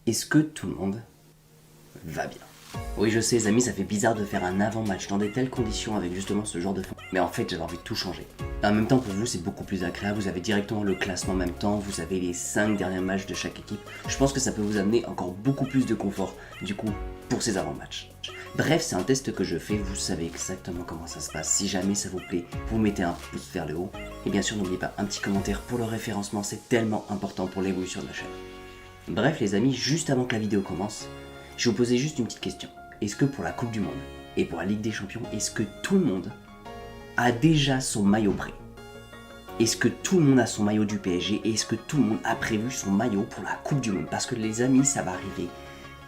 Est-ce que tout le monde va bien? Oui, je sais, les amis, ça fait bizarre de faire un avant-match dans de telles conditions avec justement ce genre de fond. Mais en fait, j'avais envie de tout changer. En même temps, pour vous, c'est beaucoup plus agréable. Vous avez directement le classement en même temps. Vous avez les 5 derniers matchs de chaque équipe. Je pense que ça peut vous amener encore beaucoup plus de confort, du coup, pour ces avant-matchs. Bref, c'est un test que je fais. Vous savez exactement comment ça se passe. Si jamais ça vous plaît, vous mettez un pouce vers le haut. Et bien sûr, n'oubliez pas un petit commentaire pour le référencement. C'est tellement important pour l'évolution de la chaîne. Bref, les amis, juste avant que la vidéo commence, je vais vous poser juste une petite question. Est-ce que pour la Coupe du Monde et pour la Ligue des Champions, est-ce que tout le monde a déjà son maillot prêt? Est-ce que tout le monde a son maillot du PSG et est-ce que tout le monde a prévu son maillot pour la Coupe du Monde? Parce que les amis, ça va arriver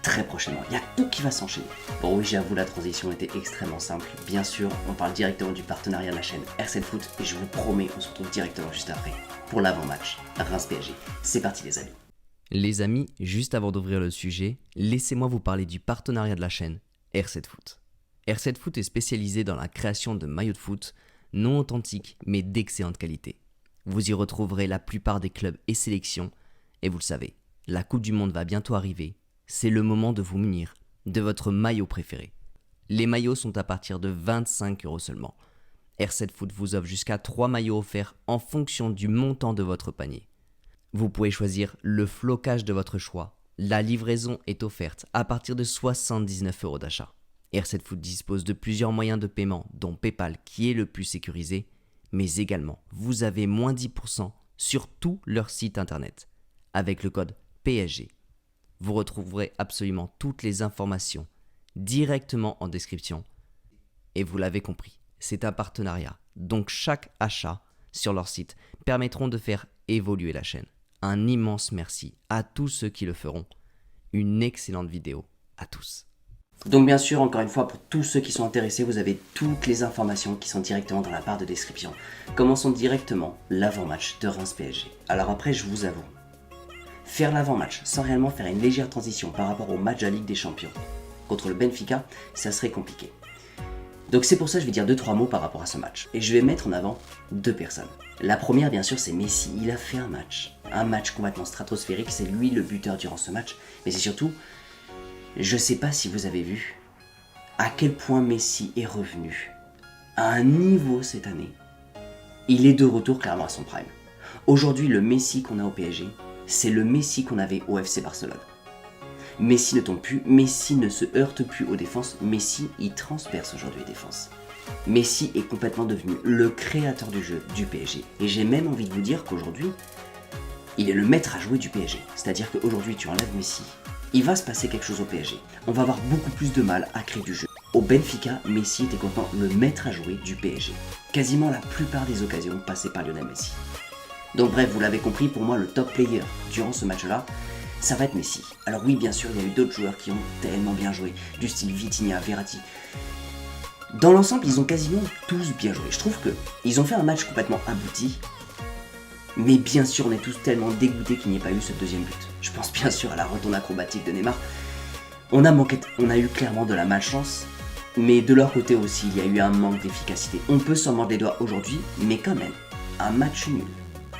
très prochainement. Il y a tout qui va s'enchaîner. Bon oui, j'avoue, la transition était extrêmement simple. Bien sûr, on parle directement du partenariat de la chaîne R7 Foot et je vous promets, on se retrouve directement juste après pour l'avant-match Reims-PSG. C'est parti les amis. Les amis, juste avant d'ouvrir le sujet, laissez-moi vous parler du partenariat de la chaîne R7 Foot. R7 Foot est spécialisé dans la création de maillots de foot non authentiques mais d'excellente qualité. Vous y retrouverez la plupart des clubs et sélections et vous le savez, la Coupe du Monde va bientôt arriver. C'est le moment de vous munir de votre maillot préféré. Les maillots sont à partir de 25 € seulement. R7 Foot vous offre jusqu'à 3 maillots offerts en fonction du montant de votre panier. Vous pouvez choisir le flocage de votre choix. La livraison est offerte à partir de 79 € d'achat. R7 Foot dispose de plusieurs moyens de paiement, dont PayPal qui est le plus sécurisé, mais également vous avez moins 10% sur tout leur site internet avec le code PSG. Vous retrouverez absolument toutes les informations directement en description. Et vous l'avez compris, c'est un partenariat, donc chaque achat sur leur site permettront de faire évoluer la chaîne. Un immense merci à tous ceux qui le feront. Une excellente vidéo à tous. Donc bien sûr, encore une fois, pour tous ceux qui sont intéressés, vous avez toutes les informations qui sont directement dans la barre de description. Commençons directement l'avant-match de Reims-PSG. Alors après, je vous avoue, faire l'avant-match sans réellement faire une légère transition par rapport au match de la Ligue des Champions contre le Benfica, ça serait compliqué. Donc c'est pour ça que je vais dire 2-3 mots par rapport à ce match. Et je vais mettre en avant deux personnes. La première, bien sûr, c'est Messi. Il a fait un match complètement stratosphérique. C'est lui le buteur durant ce match. Mais c'est surtout, je ne sais pas si vous avez vu à quel point Messi est revenu à un niveau cette année. Il est de retour clairement à son prime. Aujourd'hui, le Messi qu'on a au PSG, c'est le Messi qu'on avait au FC Barcelone. Messi ne tombe plus, Messi ne se heurte plus aux défenses, Messi il transperce aujourd'hui les défenses. Messi est complètement devenu le créateur du jeu du PSG. Et j'ai même envie de vous dire qu'aujourd'hui, il est le maître à jouer du PSG. C'est-à-dire qu'aujourd'hui tu enlèves Messi, il va se passer quelque chose au PSG. On va avoir beaucoup plus de mal à créer du jeu. Au Benfica, Messi était complètement le maître à jouer du PSG. Quasiment la plupart des occasions passaient par Lionel Messi. Donc bref, vous l'avez compris, pour moi le top player durant ce match-là, ça va être Messi. Alors oui, bien sûr, il y a eu d'autres joueurs qui ont tellement bien joué, du style Vitinha, Verratti. Dans l'ensemble, ils ont quasiment tous bien joué. Je trouve qu'ils ont fait un match complètement abouti. Mais bien sûr, on est tous tellement dégoûtés qu'il n'y ait pas eu ce deuxième but. Je pense bien sûr à la retourne acrobatique de Neymar. On a eu clairement de la malchance. Mais de leur côté aussi, il y a eu un manque d'efficacité. On peut s'en mordre les doigts aujourd'hui, mais quand même, un match nul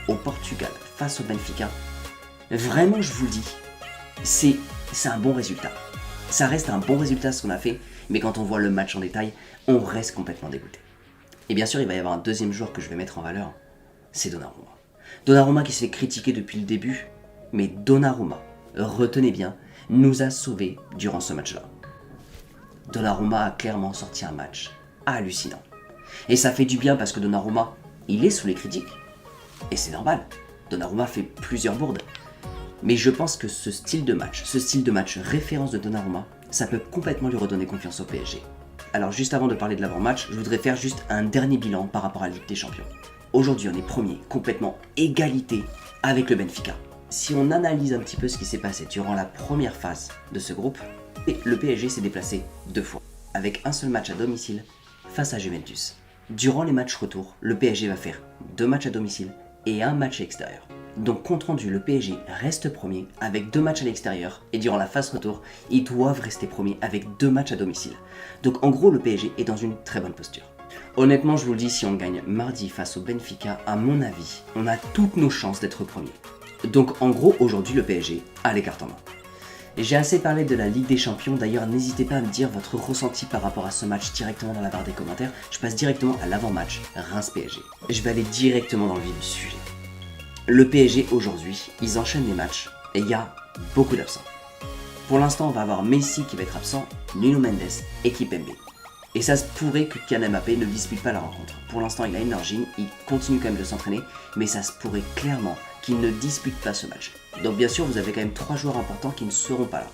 au Portugal face au Benfica, vraiment, je vous le dis, c'est un bon résultat. Ça reste un bon résultat ce qu'on a fait, mais quand on voit le match en détail, on reste complètement dégoûté. Et bien sûr, il va y avoir un deuxième joueur que je vais mettre en valeur, c'est Donnarumma. Donnarumma qui se fait critiquer depuis le début, mais Donnarumma, retenez bien, nous a sauvés durant ce match-là. Donnarumma a clairement sorti un match hallucinant. Et ça fait du bien parce que Donnarumma, il est sous les critiques, et c'est normal. Donnarumma fait plusieurs bourdes. Mais je pense que ce style de match référence de Donnarumma, ça peut complètement lui redonner confiance au PSG. Alors juste avant de parler de l'avant-match, je voudrais faire juste un dernier bilan par rapport à la Ligue des Champions. Aujourd'hui, on est premier, complètement égalité avec le Benfica. Si on analyse un petit peu ce qui s'est passé durant la première phase de ce groupe, le PSG s'est déplacé 2 fois, avec un seul match à domicile face à Juventus. Durant les matchs retour, le PSG va faire 2 matchs à domicile et 1 match à l'extérieur. Donc compte rendu, le PSG reste premier avec 2 matchs à l'extérieur et durant la phase retour, ils doivent rester premiers avec 2 matchs à domicile. Donc en gros, le PSG est dans une très bonne posture. Honnêtement, je vous le dis, si on gagne mardi face au Benfica, à mon avis, on a toutes nos chances d'être premier. Donc en gros, aujourd'hui, le PSG a les cartes en main. J'ai assez parlé de la Ligue des Champions, d'ailleurs n'hésitez pas à me dire votre ressenti par rapport à ce match directement dans la barre des commentaires. Je passe directement à l'avant-match Reims-PSG. Je vais aller directement dans le vif du sujet. Le PSG aujourd'hui, ils enchaînent les matchs et il y a beaucoup d'absents. Pour l'instant, on va avoir Messi qui va être absent, Nuno Mendes et Kimpembe. Et ça se pourrait que Kylian Mbappé ne dispute pas la rencontre. Pour l'instant, il a énergie, il continue quand même de s'entraîner, mais ça se pourrait clairement qu'il ne dispute pas ce match. Donc bien sûr, vous avez quand même 3 joueurs importants qui ne seront pas là.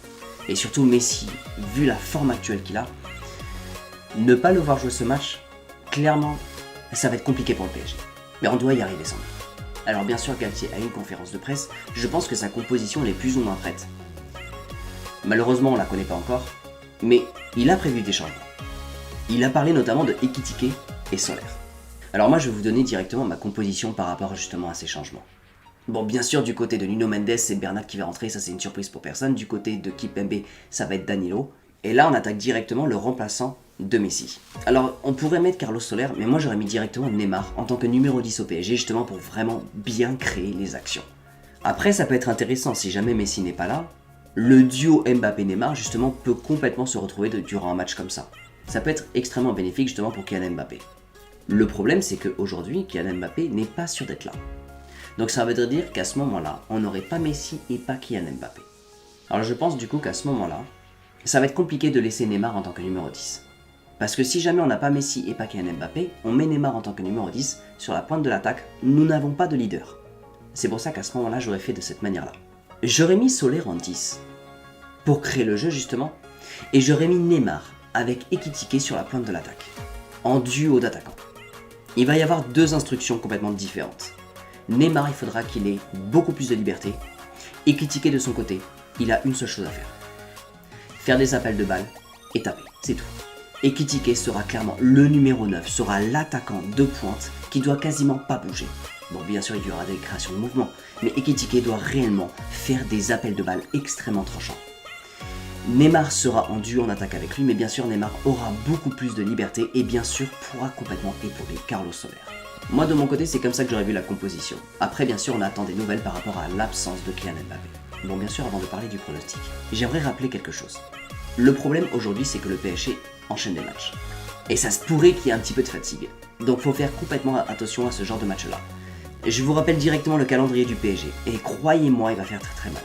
Et surtout Messi, vu la forme actuelle qu'il a, ne pas le voir jouer ce match, clairement, ça va être compliqué pour le PSG. Mais on doit y arriver sans doute. Alors bien sûr, Galtier a une conférence de presse, je pense que sa composition est plus ou moins prête. Malheureusement, on la connaît pas encore, mais il a prévu des changements. Il a parlé notamment de Ekitike et Solaire. Alors moi, je vais vous donner directement ma composition par rapport justement à ces changements. Bon, bien sûr, du côté de Nuno Mendes, c'est Bernat qui va rentrer, ça c'est une surprise pour personne. Du côté de Kimpembe, ça va être Danilo. Et là, on attaque directement le remplaçant de Messi. Alors, on pourrait mettre Carlos Soler, mais moi j'aurais mis directement Neymar en tant que numéro 10 au PSG, justement pour vraiment bien créer les actions. Après, ça peut être intéressant si jamais Messi n'est pas là. Le duo Mbappé-Neymar, justement, peut complètement se retrouver durant un match comme ça. Ça peut être extrêmement bénéfique, justement, pour Kylian Mbappé. Le problème, c'est qu'aujourd'hui, Kylian Mbappé n'est pas sûr d'être là. Donc ça veut dire qu'à ce moment-là, on n'aurait pas Messi et pas Kylian Mbappé. Alors je pense du coup qu'à ce moment-là, ça va être compliqué de laisser Neymar en tant que numéro 10. Parce que si jamais on n'a pas Messi et pas Kylian Mbappé, on met Neymar en tant que numéro 10 sur la pointe de l'attaque, nous n'avons pas de leader. C'est pour ça qu'à ce moment-là, j'aurais fait de cette manière-là. J'aurais mis Soler en 10 pour créer le jeu justement, et j'aurais mis Neymar avec Ekitike sur la pointe de l'attaque, en duo d'attaquants. Il va y avoir 2 instructions complètement différentes. Neymar, il faudra qu'il ait beaucoup plus de liberté, Ekitike de son côté, il a une seule chose à faire. Faire des appels de balles et taper, c'est tout. Ekitike sera clairement le numéro 9, sera l'attaquant de pointe qui doit quasiment pas bouger. Bon, bien sûr, il y aura des créations de mouvement, mais Ekitike doit réellement faire des appels de balles extrêmement tranchants. Neymar sera en duo en attaque avec lui, mais bien sûr, Neymar aura beaucoup plus de liberté et bien sûr pourra complètement épauler Carlos Soler. Moi, de mon côté, c'est comme ça que j'aurais vu la composition. Après, bien sûr, on attend des nouvelles par rapport à l'absence de Kylian Mbappé. Bon, bien sûr, avant de parler du pronostic, j'aimerais rappeler quelque chose. Le problème aujourd'hui, c'est que le PSG enchaîne des matchs. Et ça se pourrait qu'il y ait un petit peu de fatigue. Donc, faut faire complètement attention à ce genre de match-là. Je vous rappelle directement le calendrier du PSG, et croyez-moi, il va faire très très mal.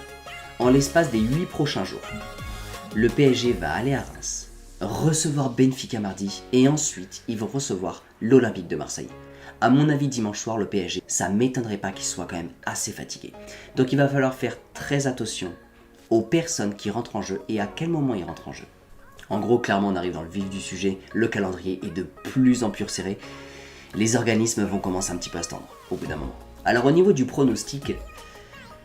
En l'espace des 8 prochains jours, le PSG va aller à Reims, recevoir Benfica mardi, et ensuite, ils vont recevoir l'Olympique de Marseille. À mon avis, dimanche soir, le PSG, ça m'étonnerait pas qu'il soit quand même assez fatigué. Donc il va falloir faire très attention aux personnes qui rentrent en jeu et à quel moment ils rentrent en jeu. En gros, clairement, on arrive dans le vif du sujet, le calendrier est de plus en plus resserré. Les organismes vont commencer un petit peu à se tendre au bout d'un moment. Alors au niveau du pronostic,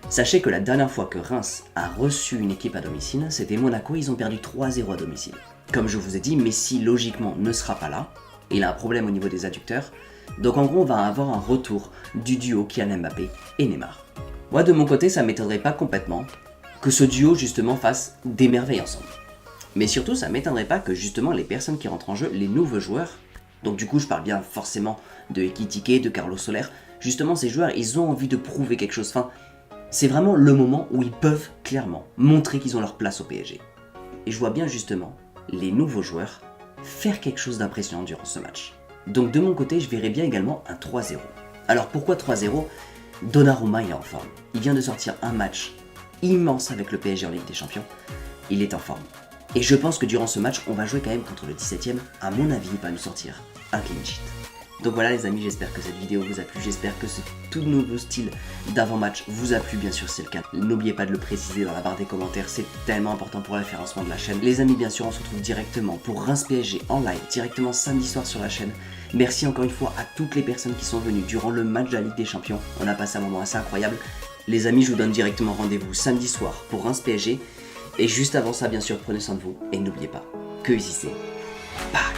sachez que la dernière fois que Reims a reçu une équipe à domicile, c'était Monaco, ils ont perdu 3-0 à domicile. Comme je vous ai dit, Messi logiquement ne sera pas là, il a un problème au niveau des adducteurs, donc en gros on va avoir un retour du duo Kylian Mbappé et Neymar. Moi de mon côté ça ne m'étonnerait pas complètement que ce duo justement fasse des merveilles ensemble. Mais surtout ça ne m'étonnerait pas que justement les personnes qui rentrent en jeu, les nouveaux joueurs, donc du coup je parle bien forcément de Ekitike, de Carlos Soler, justement ces joueurs ils ont envie de prouver quelque chose, enfin c'est vraiment le moment où ils peuvent clairement montrer qu'ils ont leur place au PSG. Et je vois bien justement les nouveaux joueurs faire quelque chose d'impressionnant durant ce match. Donc de mon côté, je verrais bien également un 3-0. Alors pourquoi 3-0 ? Donnarumma est en forme. Il vient de sortir un match immense avec le PSG en Ligue des Champions. Il est en forme. Et je pense que durant ce match, on va jouer quand même contre le 17ème. À mon avis, il va nous sortir un clean sheet. Donc voilà les amis, j'espère que cette vidéo vous a plu, j'espère que ce tout nouveau style d'avant-match vous a plu, bien sûr c'est le cas. N'oubliez pas de le préciser dans la barre des commentaires, c'est tellement important pour le référencement de la chaîne. Les amis, bien sûr, on se retrouve directement pour Reims PSG en live, directement samedi soir sur la chaîne. Merci encore une fois à toutes les personnes qui sont venues durant le match de la Ligue des Champions, on a passé un moment assez incroyable. Les amis, je vous donne directement rendez-vous samedi soir pour Reims PSG. Et juste avant ça, bien sûr, prenez soin de vous et n'oubliez pas que ici c'est Paris.